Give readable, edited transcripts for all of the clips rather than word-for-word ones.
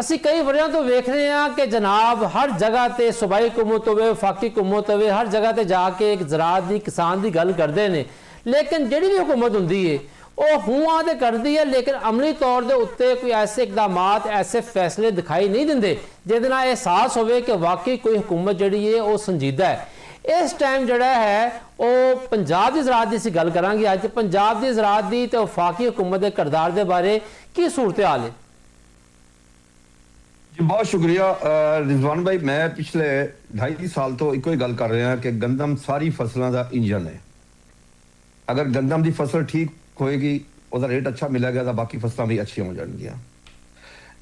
ਅਸੀਂ ਕਈ ਵਰਿਆਂ ਤੋਂ ਵੇਖ ਰਹੇ ਹਾਂ ਕਿ ਜਨਾਬ ਹਰ ਜਗ੍ਹਾ ਤੇ ਸੂਬਾਈ ਹਕੂਮਤ ਹੋਵੇ, ਵਫਾਕੀ ਹਕੂਮਤ ਹੋਵੇ, ਹਰ ਜਗ੍ਹਾ ਤੇ ਜਾ ਕੇ ਇੱਕ ਜ਼ਰਾਅਤ ਦੀ, ਕਿਸਾਨ ਦੀ ਗੱਲ ਕਰਦੇ ਨੇ, लेकिन ਜਿਹੜੀ भी हुकूमत होंदी है वो हूआं तो करती है, लेकिन अमली तौर के उत्ते कोई ऐसे इकदामात, ऐसे फैसले दिखाई नहीं देंगे जिहदे नाल एहसास होवे कि वाकई कोई हुकूमत जिहड़ी है वो संजीदा है। इस टाइम जिहड़ा है वो पंजाब की ज़राअत की असीं गल करांगे अज। पंजाब की ज़राअत की ते वफाकी हुकूमत के किरदार के बारे की सूरत हाल है? जी बहुत शुक्रिया रिजवान भाई। मैं पिछले 2.5 साल तो इको ही गल कर रहा कि गंदम सारी फसलों का इंजन है। अगर गंदम की फसल ठीक होएगी, उसका रेट अच्छा मिलेगा तो बाकी फसलें भी अच्छी हो जाएंगियां।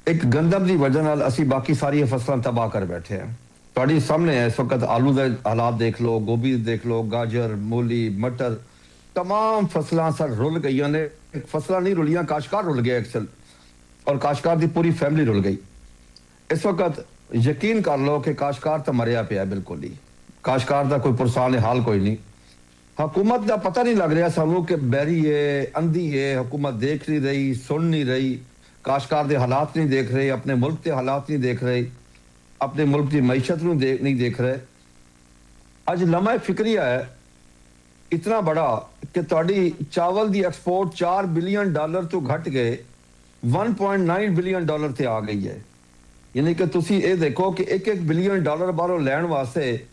एक गंदम की वजह नाल असी बाकी सारी फसलें तबाह कर बैठे हैं। तुहाडे सामने है इस वक्त आलू के हालात देख लो, गोभी देख लो, गाजर, मूली, मटर, तमाम फसलां सर रुल गई ने। फसलां नहीं रुलियां, काश्तकार रुल गया एक्चुअल, और काश्तकार की पूरी फैमिली रुल गई। इस वक्त यकीन कर लो कि काश्तकार तो मरिया पिया बिल्कुल ही। काश्तकार का कोई पुरसान हाल कोई नहीं। हुकूमत का पता नहीं लग रहा सानू कि बैरी है, अंधी है, हुकूमत देख नहीं रही, सुन नहीं रही, काश्तकार के हालात नहीं देख रहे, अपने मुल्क के हालात नहीं देख रहे, अपने मुल्क की मैशत नहीं देख रहे। अज लम्हा फिक्रिया है इतना बड़ा कि तुहाडी चावल की एक्सपोर्ट $4 बिलियन तो घट गए $1.9 बिलियन ते आ गई है। यानी कि तुसी ये देखो कि $1 बिलियन बाहरों लैण वास्ते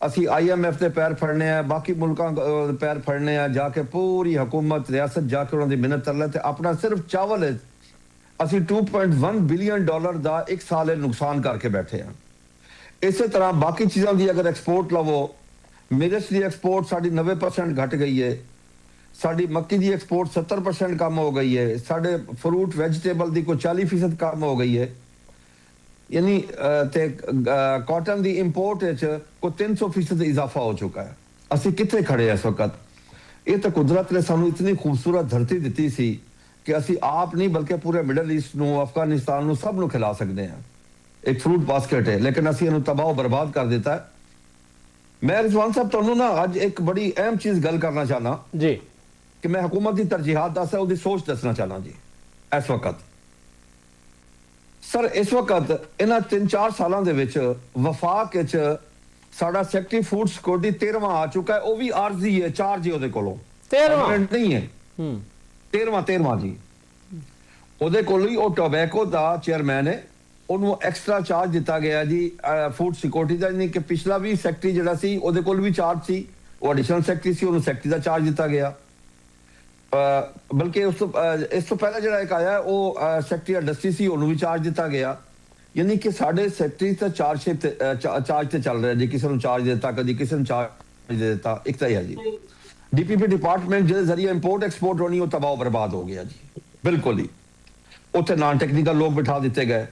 असी IMF के पैर फड़ने हैं, बाकी मुल्कों पैर फड़ने हैं, जाके पूरी हुकूमत रियासत जाके उन्होंने मिन्नत कर लेते। अपना सिर्फ चावल है असी $2.1 बिलियन का एक साल नुकसान करके बैठे हैं। इस तरह बाकी चीज़ों की अगर एक्सपोर्ट लवो, मिर्च की एक्सपोर्ट साड़ी 90% घट गई है, साड़ी मक्की की एक्सपोर्ट 70% कम हो गई है, साढ़े फ्रूट वैजिटेबल की कोई 40% कम हो गई है। यानी कॉटन की इंपोर्ट को 300% इजाफा हो चुका है। असी कितने खड़े हैं इस वक्त? ये तो कुदरत ने सानू इतनी खूबसूरत धरती दी सी कि असी आप नहीं बल्कि पूरे मिडल ईस्ट नू, अफगानिस्तान नू, सब नू खिला सकते हैं। एक फ्रूट बास्केट है, लेकिन असी इन्हू तबाह बर्बाद कर देता है। मैं रिजवान साहब तुहानू ना अज एक बड़ी अहम चीज गल करना चाहना जी कि मैं हुकूमत की तरजीहात दस है, सोच दसना चाहना जी। इस वक्त सर इस वक्त इन्हां 3-4 सालों के वफाक साडा सैकटरी फूड सिक्योरिटी 13वां आ चुका है। वह भी आरजी है, चार्ज है, कोलों 13वां नहीं है, 13वां जी। ਉਹਦੇ ਕੋਲ ਹੀ ਉਹ ਟੋਬੈਕੋ ਦਾ ਚੇਅਰਮੈਨ ਹੈ, ਉਹਨੂੰ ਐਕਸਟਰਾ ਚਾਰਜ ਦਿੱਤਾ ਗਿਆ ਜੀ ਫੂਡ ਸਿਕਿਉਰਿਟੀ ਦਾ। ਨਹੀਂ ਕਿ ਪਿਛਲਾ ਵੀ ਸੈਕਟਰੀ ਜਿਹੜਾ ਸੀ ਉਹਦੇ ਕੋਲ ਵੀ ਚਾਰਜ ਸੀ, ਉਹ ਐਡੀਸ਼ਨਲ ਸੈਕਟਰੀ ਸੀ, ਉਹਨੂੰ ਸੈਕਟਰੀ ਦਾ ਚਾਰਜ ਦਿੱਤਾ ਗਿਆ। ਬਲਕਿ ਇਸ ਤੋਂ ਪਹਿਲਾਂ ਜਿਹੜਾ ਇੱਕ ਆਇਆ ਉਹ ਸੈਕਟਰੀ ਇੰਡਸਟਰੀ ਸੀ, ਉਹਨੂੰ ਵੀ ਚਾਰਜ ਦਿੱਤਾ ਗਿਆ। ਯਾਨੀ ਕਿ ਸਾਡੇ ਸੈਕਟਰੀ ਤਾਂ ਚਾਰਜ ਤੇ ਚੱਲ ਰਿਹਾ ਜੀ। ਕਿਸੇ ਨੂੰ ਚਾਰਜ ਦੇ ਦਿੱਤਾ, ਕਦੀ ਕਿਸੇ ਨੂੰ ਚਾਰਜ ਦੇ ਦਿੱਤਾ, ਇੱਕ ਤਾਂ ਹੀ ਹੈ ਜੀ। DPP डिपार्टमेंट ਜਿਹਦੇ ਜ਼ਰੀਏ ਇੰਪੋਰਟ ਐਕਸਪੋਰਟ ਹੋਣੀ ਉਹ ਤਬਾਹ ਬਰਬਾਦ ਹੋ ਗਿਆ ਜੀ ਬਿਲकुल ही। ਉੱਥੇ ਨਾਨ ਟੈਕਨੀਕਲ ਲੋਕ ਬਿਠਾ ਦਿੱਤੇ ਗਏ,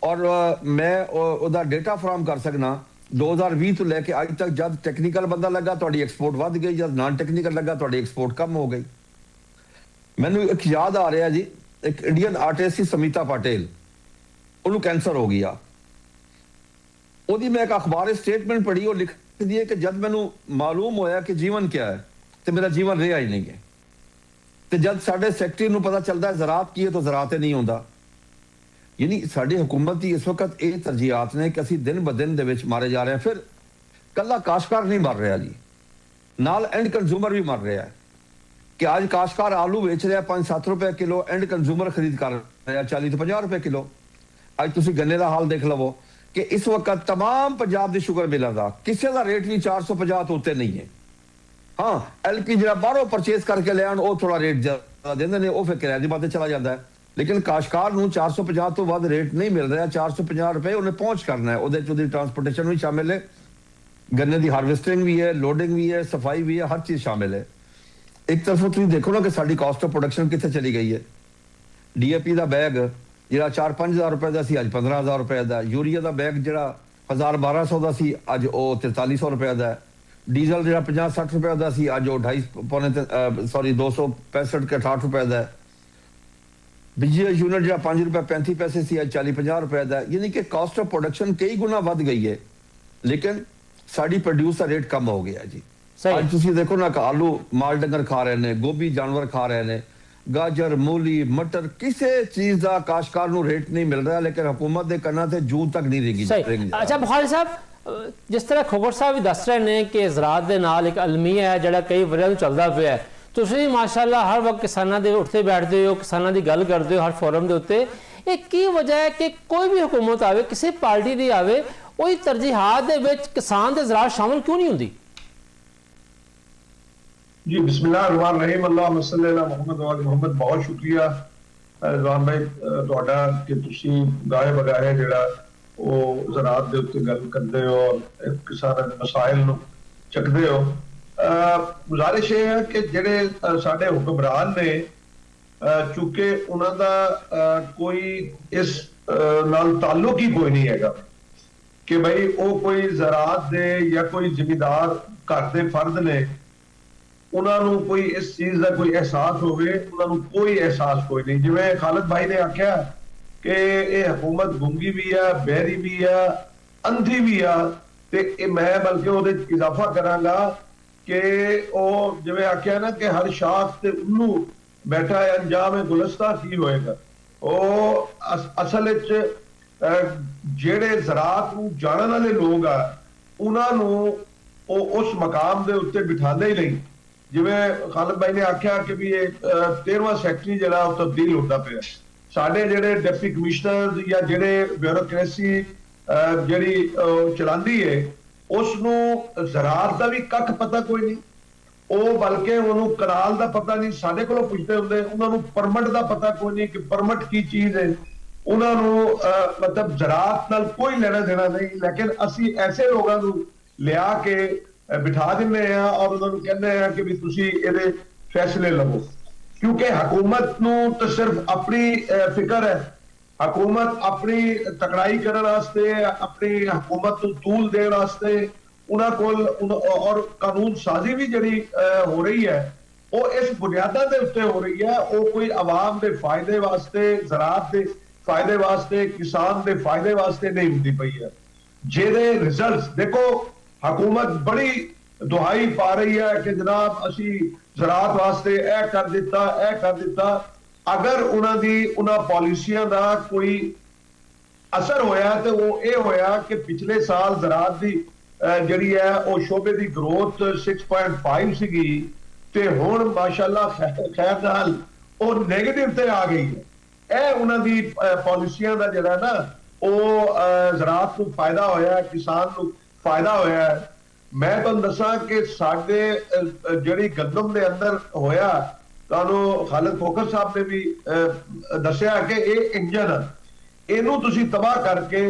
ਔਰ ਮੈਂ ਉਹਦਾ ਡੇਟਾ ਫਰਾਹਮ ਕਰ ਸਕਣਾ 2020 ਤੋਂ ਲੈ ਕੇ ਅੱਜ ਤੱਕ ਜਦ ਟੈਕਨੀਕਲ ਬੰਦਾ ਲੱਗਾ ਤੁਹਾਡੀ ਐਕਸਪੋਰਟ ਵੱਧ ਗਈ, ਜਦ ਨਾਨ ਟੈਕਨੀਕਲ ਲੱਗਾ ਤੁਹਾਡੀ ਐਕਸਪੋਰਟ ਕਮ ਹੋ ਗਈ। ਮੈਨੂੰ ਇੱਕ ਯਾਦ ਆ ਰਿਹਾ ਜੀ, ਇੱਕ ਇੰਡੀਅਨ ਆਰਟਿਸਟ ਸੀ ਸਮੀਤਾ ਪਾਟੇਲ, ਉਹਨੂੰ ਕੈਂਸਰ ਹੋ ਗਿਆ। ਉਹਦੀ ਮੈਂ ਇੱਕ ਅਖਬਾਰ ਸਟੇਟਮੈਂਟ ਪੜ੍ਹੀ, ਉਹ ਲਿਖਦੀ ਹੈ ਕਿ ਜਦ ਮੈਨੂੰ ਮਾਲੂਮ ਹੋਇਆ ਕਿ ਜੀਵਨ ਕੀ ਹੈ ਤੇ ਮੇਰਾ ਜੀਵਨ ਰਿਹਾ ਹੀ ਨਹੀਂ ਹੈ। ਤੇ ਜਦ ਸਾਡੇ ਸੈਕਟਰੀ ਨੂੰ ਪਤਾ ਚੱਲਦਾ ਜ਼ਰਾਤ ਕੀ ਹੈ ਤਾਂ ਜ਼ਰਾਤ ਹੀ ਨਹੀਂ ਹੁੰਦਾ। ਯਾਨੀ ਸਾਡੀ ਹੁਕੂਮਤ ਦੀ ਇਸ ਵਕਤ ਇਹ ਤਰਜੀਹਾਤ ਨੇ ਕਿ ਅਸੀਂ ਦਿਨ ਬ ਦਿਨ ਦੇ ਵਿੱਚ ਮਾਰੇ ਜਾ ਰਹੇ ਹਾਂ। ਫਿਰ ਕੱਲਾ ਕਾਸ਼ਤਕਾਰ ਨਹੀਂ ਮਰ ਰਿਹਾ ਜੀ, ਨਾਲ ਐਂਡ ਕੰਜ਼ੂਮਰ ਵੀ ਮਰ ਰਿਹਾ ਹੈ। कि आज काश्तकार आलू बेच रहा 5-7 रुपए किलो, एंड कंज्यूमर खरीद कर रहा 40 तो 50 रुपए किलो। अज तुम गन्ने का हाल देख लवो कि इस वक्त तमाम पंजाब की शुगर मिलों का किसी का रेट भी 450 तो उत्ते नहीं है। हाँ LP जो बाहरों परचेज करके ले आन वो थोड़ा रेट ज्यादा देंगे ने, वो फिर किराए की बातें चला जाता है। लेकिन काश्तकार नूं 450 तो वध रेट नहीं मिल रहा। 450 रुपए उन्हें पहुंच करना है, वो ट्रांसपोर्टेशन भी शामिल है, गन्ने की हार्वेस्टिंग भी है, लोडिंग भी है, सफाई भी है, हर चीज शामिल है। एक तरफ तुम देखो ना कि साड़ी कॉस्ट ऑफ प्रोडक्शन कितने चली गई है। DAP का बैग जो 4-5 हज़ार रुपए का सी, अज 15,000 रुपए का। यूरिया का बैग जो 1000-1200 का सी, अज वो 4300 रुपए का है। डीजल जो 50-60 रुपए का सी, अज वो 265 के 68 रुपए का है। बिजली यूनिट जो 5 रुपए 35 पैसे सी, अज 40-50 रुपए का है। यानी कि कॉस्ट ऑफ प्रोडक्शन कई गुना बढ़ गई है, लेकिन साड़ी प्रोड्यूस का रेट कम हो गया जी। ਅੱਜ ਤੁਸੀਂ ਦੇਖੋ ਨਾ ਕਿ ਆਲੂ ਮਾਲ ਡੰਗਰ ਖਾ ਰਹੇ ਨੇ, ਗੋਭੀ ਜਾਨਵਰ ਖਾ ਰਹੇ ਨੇ, गाजर मूली मटर किसी चीज का काश्तकार ਨੂੰ रेट नहीं मिल रहा, लेकिन हुकूमत के कन्ना से जून तक नहीं रहेगी। सही। अच्छा बुखारी साहब, जिस तरह खोखर साहब भी दस रहे हैं कि ज़राअत दे नाल एक अलमिया है जिहड़ा कई वरियां ਤੋਂ ਚੱਲਦਾ ਪਿਆ ਹੈ। ਤੁਸੀਂ माशाअल्लाह हर वक्त किसानों के उठते बैठते हो, किसानों की गल करते हो हर फोरम के उत्ते। ये की वजह है कि कोई भी हुकूमत आवे, किसी पार्टी की आवे, वही तरजीहात दे विच किसान दे ज़राअत शामिल क्यों नहीं होंदी? जी बिस्मिल्लाहिर्रहमानिर्रहीम, अल्लाहुम्मा सल्ली अला मुहम्मद व आले मुहम्मद। बहुत शुक्रिया रिजवान भाई ਤੁਹਾਡਾ कि ਤੁਸੀਂ गाहे बगाहे ਜਿਹੜਾ ਉਹ ज़राअत ਦੇ ਉੱਤੇ ਗੱਲ ਕਰਦੇ ਹੋ और किसानां ਦੇ मसाइल ਨੂੰ ਚੱਕਦੇ ਹੋ। गुजारिश ਇਹ ਹੈ कि ਜਿਹੜੇ ਸਾਡੇ ਹੁਕਮਰਾਨ ਨੇ चूंकि ਉਹਨਾਂ ਦਾ ਕੋਈ ਇਸ ਨਾਲ ਤਾल्लुक ਹੀ ਕੋਈ ਨਹੀਂ ਹੈਗਾ कि भाई ਉਹ ਕੋਈ ज़राअत ਦੇ ਜਾਂ ਕੋਈ ਜ਼ਿਮੀਂਦਾਰ ਘਰ ਦੇ ਫਰਦ ਨੇ, ਉਹਨਾਂ ਨੂੰ ਕੋਈ ਇਸ ਚੀਜ਼ ਦਾ ਕੋਈ ਅਹਿਸਾਸ ਹੋਵੇ, ਉਹਨਾਂ ਨੂੰ ਕੋਈ ਅਹਿਸਾਸ ਕੋਈ ਨਹੀਂ। ਜਿਵੇਂ ਖਾਲਿਦ ਭਾਈ ਨੇ ਆਖਿਆ ਕਿ ਇਹ ਹਕੂਮਤ ਗੁੰਗੀ ਵੀ ਆ, ਬਹਿਰੀ ਵੀ ਆ, ਅੰਧੀ ਵੀ ਆ, ਤੇ ਇਹ ਮੈਂ ਬਲਕਿ ਉਹਦੇ ਚ ਇਜ਼ਾਫਾ ਕਰਾਂਗਾ ਕਿ ਉਹ ਜਿਵੇਂ ਆਖਿਆ ਨਾ ਕਿ ਹਰ ਸ਼ਾਖ ਤੇ ਉਹਨੂੰ ਬੈਠਾ ਹੈ ਅੰਜਾਮ ਗੁਲਸਤਾ ਕੀ ਹੋਏਗਾ। ਉਹ ਅਸਲ ਵਿੱਚ ਜਿਹੜੇ ਜ਼ਰਾਅਤ ਨੂੰ ਜਾਣਨ ਵਾਲੇ ਲੋਕ ਆ ਉਹਨਾਂ ਨੂੰ ਉਹ ਉਸ ਮਕਾਮ ਦੇ ਉੱਤੇ ਬਿਠਾਉਂਦੇ ਹੀ ਨਹੀਂ। ਜਿਵੇਂ ਖਾਲਿਦ ਭਾਈ ਨੇ ਆਖਿਆ ਕਿ ਵੀ ਇਹ 13ਵਾਂ ਸੈਕਟਰੀ ਜਿਹੜਾ ਉਹ ਤਬਦੀਲ ਹੁੰਦਾ ਪਿਆ। ਸਾਡੇ ਜਿਹੜੇ ਡਿਪਟੀ ਕਮਿਸ਼ਨਰ ਜਾਂ ਜਿਹੜੇ ਬਿਊਰੋਕ੍ਰੇਸੀ ਜਿਹੜੀ ਚਲਾਉਂਦੀ ਹੈ ਉਸ ਨੂੰ ਜ਼ਰਾਅਤ ਦਾ ਵੀ ਕੱਖ ਪਤਾ ਕੋਈ ਨਹੀਂ, ਉਹ ਬਲਕਿ ਉਹਨੂੰ ਕਨਾਲ ਦਾ ਪਤਾ ਨਹੀਂ। ਸਾਡੇ ਕੋਲੋਂ ਪੁੱਛਦੇ ਹੁੰਦੇ, ਉਹਨਾਂ ਨੂੰ ਪਰਮਿਟ ਦਾ ਪਤਾ ਕੋਈ ਨਹੀਂ ਕਿ ਪਰਮਿਟ ਕੀ ਚੀਜ਼ ਹੈ। ਉਹਨਾਂ ਨੂੰ ਮਤਲਬ ਜ਼ਰਾਅਤ ਨਾਲ ਕੋਈ ਲੈਣਾ ਦੇਣਾ ਨਹੀਂ। ਲੇਕਿਨ ਅਸੀਂ ਐਸੇ ਲੋਕਾਂ ਨੂੰ ਲਿਆ ਕੇ ਬਿਠਾ ਦਿੰਦੇ ਆ ਔਰ ਉਹਨਾਂ ਨੂੰ ਕਹਿੰਦੇ ਆ ਕਿ ਵੀ ਤੁਸੀਂ ਇਹਦੇ ਫੈਸਲੇ ਲਵੋ, ਕਿਉਂਕਿ ਹਕੂਮਤ ਨੂੰ ਤਾਂ ਸਿਰਫ ਆਪਣੀ ਫਿਕਰ ਹੈ। ਹਕੂਮਤ ਆਪਣੀ ਤਕੜਾਈ ਕਰਨ ਵਾਸਤੇ, ਆਪਣੀ ਹਕੂਮਤ ਨੂੰ ਤੂਲ ਦੇਣ ਵਾਸਤੇ ਉਹਨਾਂ ਕੋਲ ਔਰ ਕਾਨੂੰਨ ਸਾਜ਼ੀ ਵੀ ਜਿਹੜੀ ਹੋ ਰਹੀ ਹੈ ਉਹ ਇਸ ਬੁਨਿਆਦਾਂ ਦੇ ਉੱਤੇ ਹੋ ਰਹੀ ਹੈ। ਉਹ ਕੋਈ ਆਵਾਮ ਦੇ ਫਾਇਦੇ ਵਾਸਤੇ, ਜ਼ਰਾਅਤ ਦੇ ਫਾਇਦੇ ਵਾਸਤੇ, ਕਿਸਾਨ ਦੇ ਫਾਇਦੇ ਵਾਸਤੇ ਨਹੀਂ ਹੁੰਦੀ ਪਈ ਹੈ। ਜਿਹਦੇ ਰਿਜ਼ਲਟਸ ਦੇਖੋ, ਹਕੂਮਤ ਬੜੀ ਦੁਹਾਈ ਪਾ ਰਹੀ ਹੈ ਕਿ ਜਨਾਬ ਅਸੀਂ ਜ਼ਰਾਅਤ ਵਾਸਤੇ ਇਹ ਕਰ ਦਿੱਤਾ, ਇਹ ਕਰ ਦਿੱਤਾ। ਅਗਰ ਉਹਨਾਂ ਪਾਲਿਸੀਆਂ ਦਾ ਕੋਈ ਅਸਰ ਹੋਇਆ ਤੇ ਉਹ ਇਹ ਹੋਇਆ ਕਿ ਪਿਛਲੇ ਸਾਲ ਜ਼ਰਾਅਤ ਦੀ ਜਿਹੜੀ ਹੈ ਉਹ ਸ਼ੋਬੇ ਦੀ ਗਰੋਥ 6.5 ਸੀਗੀ ਤੇ ਹੁਣ ਮਾਸ਼ਾਅੱਲਾ ਖੈਰ ਨਾਲ ਉਹ ਨੈਗੇਟਿਵ ਤੇ ਆ ਗਈ ਹੈ। ਇਹ ਉਹਨਾਂ ਦੀ ਪਾਲਿਸੀਆਂ ਦਾ ਜਿਹੜਾ ਨਾ ਉਹ ਜ਼ਰਾਅਤ ਨੂੰ ਫਾਇਦਾ ਹੋਇਆ, ਕਿਸਾਨ ਨੂੰ ਫਾਇਦਾ ਹੋਇਆ। ਮੈਂ ਤੁਹਾਨੂੰ ਦੱਸਾਂ ਕਿ ਸਾਡੇ ਜਿਹੜੀ ਗੰਦਮ ਦੇ ਅੰਦਰ ਹੋਇਆ, ਤੁਹਾਨੂੰ ਖਾਲਿਦ ਖੋਖਰ ਸਾਹਿਬ ਨੇ ਵੀ ਦੱਸਿਆ ਕਿ ਇਹ ਇੰਜਨ ਇਹਨੂੰ ਤੁਸੀਂ ਤਬਾਹ ਕਰਕੇ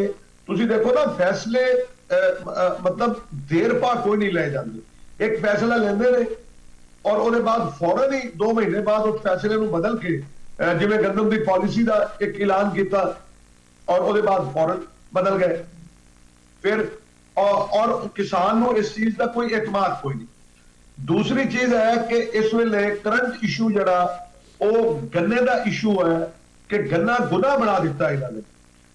ਤੁਸੀਂ ਦੇਖੋ ਨਾ ਫੈਸਲੇ ਮਤਲਬ ਦੇਰ ਪਾ ਕੋਈ ਨਹੀਂ ਲੈ ਜਾਂਦੇ। ਇੱਕ ਫੈਸਲਾ ਲੈਂਦੇ ਨੇ ਔਰ ਉਹਦੇ ਬਾਅਦ ਫੌਰਨ ਹੀ 2 ਮਹੀਨੇ ਬਾਅਦ ਉਸ ਫੈਸਲੇ ਨੂੰ ਬਦਲ ਕੇ ਜਿਵੇਂ ਗੰਦਮ ਦੀ ਪਾਲਿਸੀ ਦਾ ਇੱਕ ਐਲਾਨ ਕੀਤਾ ਔਰ ਉਹਦੇ ਬਾਅਦ ਫੌਰਨ ਬਦਲ ਗਏ। ਫਿਰ और किसान ਨੂੰ ਇਸ ਚੀਜ਼ ਦਾ ਕੋਈ ਇਤਮਾਦ ਕੋਈ ਨਹੀਂ। ਦੂਸਰੀ ਚੀਜ਼ ਹੈ ਕਿ ਇਸ ਵੇਲੇ ਕਰੰਟ ਇਸ਼ੂ ਜਿਹੜਾ ਉਹ ਗੰਨੇ ਦਾ ਇਸ਼ੂ ਹੈ ਕਿ ਗੰਨਾ ਗੁਨਾਹ ਬਣਾ ਦਿੱਤਾ ਇਹਨਾਂ ਨੇ।